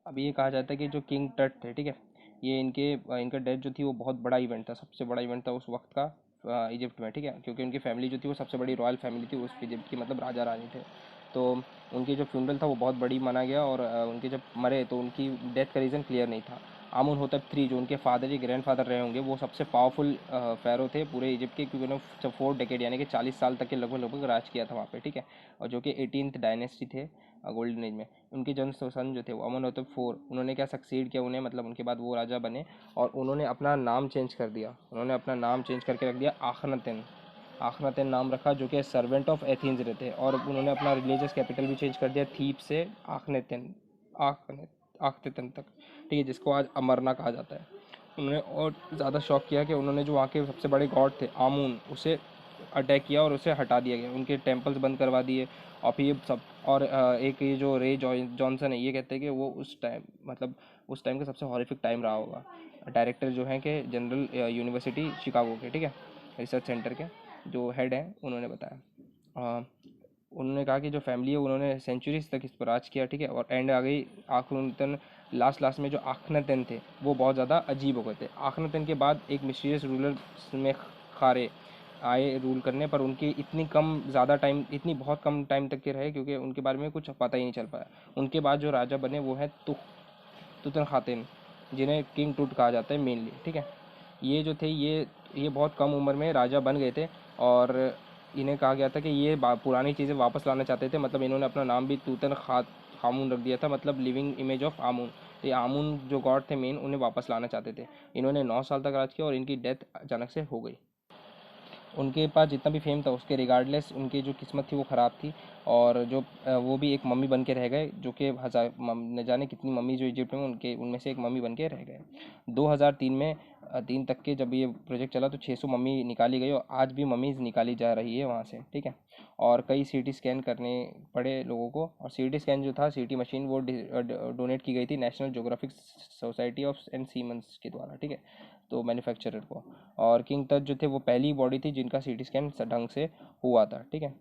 अभी ये कहा जाता है कि जो किंग टट थे, ठीक है, ये इनका डेथ जो थी वो बहुत बड़ा इवेंट था, सबसे बड़ा इवेंट था उस वक्त का इजिप्ट में, ठीक है, क्योंकि उनकी फैमिली जो थी वो सबसे बड़ी रॉयल फैमिली थी उस इजिप्ट की, मतलब राजा रानी थे। तो उनकी जो फ्यूनरल था वो बहुत बड़ी माना गया, और उनके जब मरे तो उनकी डेथ का रीज़न क्लियर नहीं था। आमुन होतब थ्री जो उनके फादर या ग्रैंड फादर रहे होंगे, वो सबसे पावरफुल फ़ैरो थे पूरे इजिप्ट के, क्योंकि उन्होंने 4 डेकेड यानी कि 40 साल तक के लगभग लगभग राज किया था वहाँ पे, ठीक है, और जो कि 18th डायनेस्टी थे गोल्डन एज में। उनके जन सन जो थे वो अमनहोतप फोर, उन्होंने क्या सक्सीड किया उन्हें, मतलब उनके बाद वो राजा बने, और उन्होंने अपना नाम चेंज कर दिया, उन्होंने अपना नाम चेंज करके रख दिया आखनतेन। आखनतेन नाम रखा, जो कि सर्वेंट ऑफ एथेंस रहते हैं, और उन्होंने अपना रिलीजियस कैपिटल भी चेंज कर दिया थीप से आखनेतेन, आखने आखतेतन तक, ठीक है, जिसको आज अमरना कहा जाता है। उन्होंने और ज़्यादा शौक किया कि उन्होंने जो वहाँ के सबसे बड़े गॉड थे आमून, उसे अटैक किया और उसे हटा दिया गया, उनके टेम्पल्स बंद करवा दिए। और फिर ये सब, और एक ये जो रे जॉनसन है, ये कहते हैं कि वो उस टाइम, मतलब उस टाइम का सबसे हॉरिफिक टाइम रहा होगा। डायरेक्टर जो हैं कि जनरल यूनिवर्सिटी शिकागो के, ठीक है, रिसर्च सेंटर के जो हेड हैं, उन्होंने बताया। उन्होंने कहा कि जो फैमिली है उन्होंने सेंचुरीज तक इस पर राज किया, ठीक है, और एंड आ गई आखनतन। लास्ट लास्ट में जो आखनतन थे वो बहुत ज़्यादा अजीब हो गए थे। आखनतन के बाद एक मिस्टीरियस रूलर में खारे आए रूल करने, पर उनकी इतनी कम ज़्यादा टाइम, इतनी बहुत कम टाइम तक के रहे, क्योंकि उनके बारे में कुछ पता ही नहीं चल पाया। उनके बाद जो राजा बने वो हैं तुतन खातेन, जिन्हें किंग टूट कहा जाता है मेनली, ठीक है। ये जो थे ये बहुत कम उम्र में राजा बन गए थे, और इन्हें कहा गया था कि ये पुरानी चीज़ें वापस लाना चाहते थे, मतलब इन्होंने अपना नाम भी तूतन खामून रख दिया था, मतलब लिविंग इमेज ऑफ आमून। तो ये आमून जो गॉड थे मेन, उन्हें वापस लाना चाहते थे। इन्होंने 9 साल तक राज किया, और इनकी डेथ अचानक से हो गई। उनके पास जितना भी फेम था उसके रिगार्डलेस उनकी जो किस्मत थी वो ख़राब थी, और जो वो भी एक मम्मी बन के रह गए, जो कि हज़ार न जाने कितनी मम्मी जो इजिप्ट में, उनके उनमें से एक मम्मी बन के रह गए। 2003 में 3 तक के जब ये प्रोजेक्ट चला तो 600 मम्मी निकाली गई, और आज भी मम्मीज़ निकाली जा रही है वहाँ से, ठीक है। और कई सीटी स्कैन करने पड़े लोगों को, और सीटी स्कैन जो था, सीटी मशीन, वो डोनेट की गई थी national geographic society of and Siemens के द्वारा, ठीक है, तो मैन्युफैक्चरर को। और किंग तट जो थे वो पहली बॉडी थी जिनका सीटी स्कैन ढंग से हुआ था, ठीक है।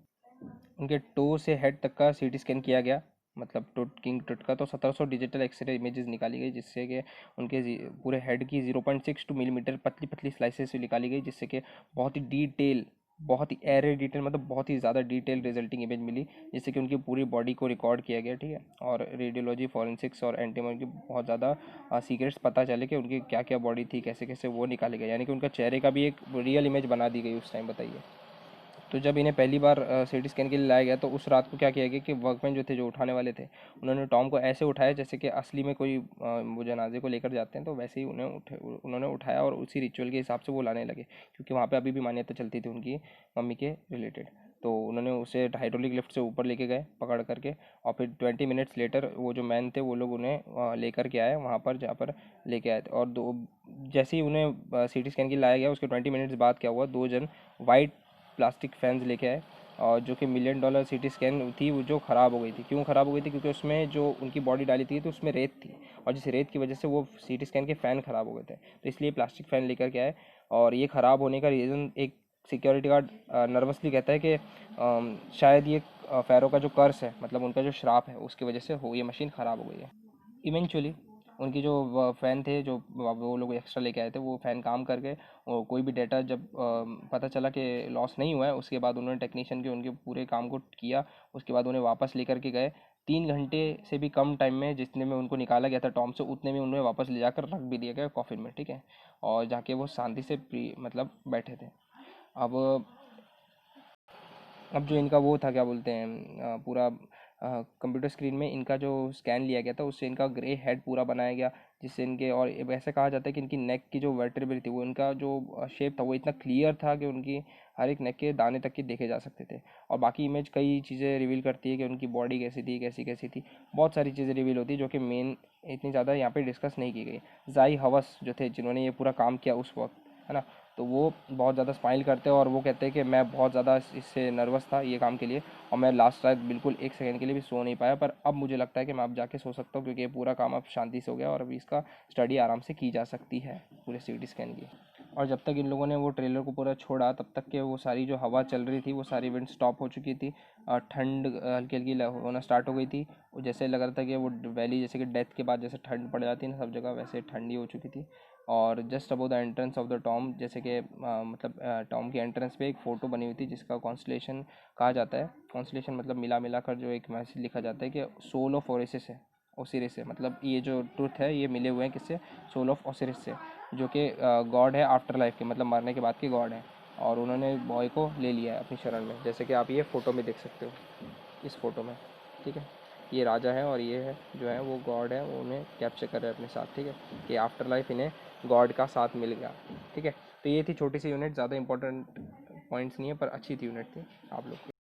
उनके टो से हेड तक का सीटी स्कैन किया गया, मतलब किंग टट का तो 1700 डिजिटल एक्सरे इमेजेस निकाली गई, जिससे कि उनके पूरे हेड की 0.62 मिलीमीटर पतली पतली स्लाइसेस से निकाली गई, जिससे कि बहुत ही डिटेल, बहुत ही एरे डिटेल, मतलब बहुत ही ज़्यादा डिटेल रिजल्टिंग इमेज मिली, जिससे कि उनकी पूरी बॉडी को रिकॉर्ड किया गया, ठीक है। और रेडियोलॉजी, फॉरेंसिक्स और एंटीमोनी की बहुत ज़्यादा सीक्रेट्स पता चले कि उनकी क्या क्या बॉडी थी, कैसे कैसे वो निकाले गए, यानी कि उनका चेहरे का भी एक रियल इमेज बना दी गई उस टाइम, बताइए। तो जब इन्हें पहली बार सीटी स्कैन के लिए लाया गया तो उस रात को क्या किया गया कि वर्कमैन जो थे, जो उठाने वाले थे, उन्होंने टॉम को ऐसे उठाया जैसे कि असली में कोई वो जनाजे को लेकर जाते हैं, तो वैसे ही उन्होंने उठाया, और उसी रिचुअल के हिसाब से वो लाने लगे, क्योंकि वहाँ पे अभी भी मान्यता चलती थी उनकी मम्मी के रिलेटेड। तो उन्होंने उसे हाइड्रोलिक लिफ्ट से ऊपर लेके गए पकड़ करके, और फिर 20 मिनट्स लेटर वो जो मैन थे वो लोग उन्हें लेकर के आए वहाँ पर जहाँ पर लेके आए थे। और दो जैसे ही उन्हें सीटी स्कैन के लिए लाया गया उसके 20 मिनट्स बाद क्या हुआ, दो जन वाइट प्लास्टिक फैंस लेके आए, और जो कि $1 मिलियन सीटी स्कैन थी, वो जो ख़राब हो गई थी। क्यों ख़राब हो गई थी? क्योंकि उसमें जो उनकी बॉडी डाली थी तो उसमें रेत थी, और जिस रेत की वजह से वो सीटी स्कैन के फ़ैन ख़राब हो गए थे, तो इसलिए प्लास्टिक फ़ैन लेकर के आए। और ये ख़राब होने का रीज़न एक सिक्योरिटी गार्ड नर्वसली कहता है कि शायद ये फ़ैरो का जो कर्स है, मतलब उनका जो श्राप है, उसकी वजह से ये मशीन ख़राब हो गई है। इवेंचुअली उनकी जो फ़ैन थे, जो वो लोग एक्स्ट्रा लेके आए थे, वो फ़ैन काम कर गए, और कोई भी डेटा जब पता चला कि लॉस नहीं हुआ है, उसके बाद उन्होंने टेक्नीशियन के उनके पूरे काम को किया। उसके बाद उन्हें वापस लेकर के गए। 3 घंटे से भी कम टाइम में जितने में उनको निकाला गया था टॉम से, उतने में उन्हें वापस ले जाकर रख भी दिया गया कॉफिन में, ठीक है, और जाके वो शांति से मतलब बैठे थे। अब जो इनका वो था, क्या बोलते हैं, पूरा कंप्यूटर स्क्रीन में इनका जो स्कैन लिया गया था उससे इनका ग्रे हेड पूरा बनाया गया, जिससे इनके, और वैसे कहा जाता है कि इनकी नेक की जो वर्टेब्रल थी, वो इनका जो शेप था वो इतना क्लियर था कि उनकी हर एक नेक के दाने तक के देखे जा सकते थे। और बाकी इमेज कई चीज़ें रिवील करती है कि उनकी बॉडी कैसी थी, कैसी कैसी थी, बहुत सारी चीज़ें रिवील होती है, जो कि मेन इतनी ज़्यादा यहाँ पे डिस्कस नहीं की गई। जाई हवस जो थे, जिन्होंने ये पूरा काम किया उस वक्त, है ना, तो वो बहुत ज़्यादा स्माइल करते हैं, और वो कहते हैं कि मैं बहुत ज़्यादा इससे नर्वस था ये काम के लिए, और मैं लास्ट रात बिल्कुल 1 सेकंड के लिए भी सो नहीं पाया, पर अब मुझे लगता है कि मैं अब जाके सो सकता हूँ, क्योंकि ये पूरा काम अब शांति से हो गया, और अभी इसका स्टडी आराम से की जा सकती है पूरे सीटी स्कैन की। और जब तक इन लोगों ने वो ट्रेलर को पूरा छोड़ा तब तक के वो सारी जो हवा चल रही थी वो सारी इवेंट स्टॉप हो चुकी थी। ठंड हल्की हल्की होना स्टार्ट हो गई थी। और जैसे लग रहा था कि वो वैली जैसे कि डेथ के बाद जैसे ठंड पड़ जाती है ना सब जगह, वैसे ठंडी हो चुकी थी। और just above the entrance of the Tom, जैसे कि मतलब टॉम की एंट्रेंस पे एक फ़ोटो बनी हुई थी जिसका कॉन्स्टलेशन कहा जाता है। कॉन्स्टलेशन मतलब मिला मिला कर जो एक मैसेज लिखा जाता है कि सोल ऑफ ओरेसिस है, ओसिरिस है। मतलब ये जो ट्रुथ है ये मिले हुए हैं किससे? सोल ऑफ ओसिरिस से, जो कि गॉड है आफ्टर लाइफ के, मतलब मरने के बाद के गॉड है। और उन्होंने बॉय को ले लिया है अपनी शरण में, जैसे कि आप ये फ़ोटो में देख सकते हो, इस फोटो में। ठीक है, ये राजा है और ये है जो है वो गॉड है, वो उन्हें कैप्चर कर रहे हैं अपने साथ। ठीक है, कि आफ्टर लाइफ इन्हें गॉड का साथ मिल गया। ठीक है, तो ये थी छोटी सी यूनिट, ज़्यादा इंपॉर्टेंट पॉइंट्स नहीं है पर अच्छी थी यूनिट थी आप लोग की।